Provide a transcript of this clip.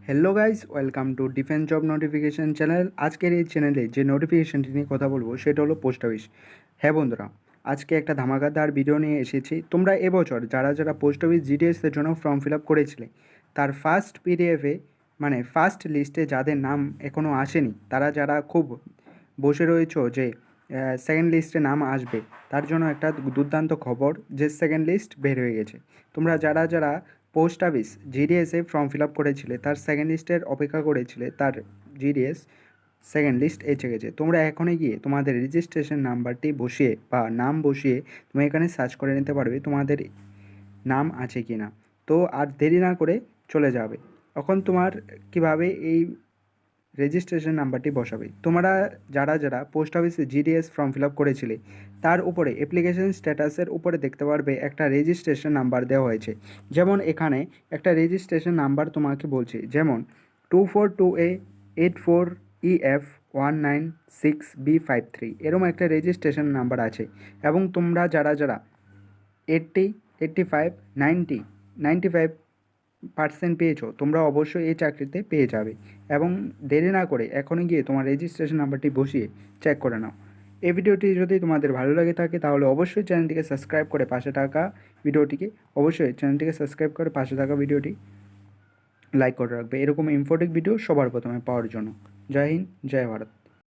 Hello guys, welcome to defence job notification channel. আজকের এই চ্যানেলে যে নোটিফিকেশানটি নিয়ে কথা বলবো সেটা হলো পোস্ট অফিস। হ্যাঁ বন্ধুরা, আজকে একটা ধামাকাদার ভিডিও নিয়ে এসেছি। তোমরা এবছর যারা যারা পোস্ট অফিস জিডিএসের জন্য ফর্ম ফিল আপ করেছিলে, তার ফার্স্ট পিডিএফে মানে ফার্স্ট লিস্টে যাদের নাম এখনও আসেনি, তারা যারা খুব বসে রয়েছো যে সেকেন্ড লিস্টে নাম আসবে, তার জন্য একটা দুর্দান্ত খবর যে সেকেন্ড লিস্ট বের হয়ে গেছে। তোমরা যারা যারা পোস্ট অফিস জিডিএসে ফর্ম ফিল আপ করেছিলে, তার সেকেন্ড লিস্টের অপেক্ষা করেছিলে, তার জিডিএস সেকেন্ড লিস্ট এসে গেছে। তোমরা এখনই গিয়ে তোমাদের রেজিস্ট্রেশন নাম্বারটি বসিয়ে বা নাম বসিয়ে তুমি এখানে সার্চ করে নিতে পারবে তোমাদের নাম আছে কি না। তো আর দেরি না করে চলে যাবে। এখন তোমার কিভাবে এই রেজিস্ট্রেশন নাম্বারটি বসাবে। তোমরা যারা যারা পোস্ট অফিসে জিডিএস ফর্ম ফিল আপ করেছিলে, তার উপরে অ্যাপ্লিকেশন স্ট্যাটাসের উপরে দেখতে পারবে একটা রেজিস্ট্রেশন নাম্বার দেওয়া হয়েছে। যেমন এখানে একটা রেজিস্ট্রেশন নাম্বার তোমাকে বলছে, যেমন 242A84EF196B53, এরকম একটা রেজিস্ট্রেশন নাম্বার আছে। এবং তোমরা যারা যারা 80, 85, 90, 95% পেয়েছো, তোমরা অবশ্যই এই চাকরিতে পেয়ে যাবে। এবং দেরি না করে এখনই গিয়ে তোমার রেজিস্ট্রেশন নাম্বারটি বসিয়ে চেক করে নাও। এই ভিডিওটি যদি তোমাদের ভালো লাগে থাকে তাহলে অবশ্যই চ্যানেলটিকে সাবস্ক্রাইব করে পাশে থাকা ভিডিওটি লাইক করে রাখবে। এরকম ইম্পর্টেন্ট ভিডিও সবার প্রথমে পাওয়ার জন্য। জয় হিন্দ, জয় ভারত।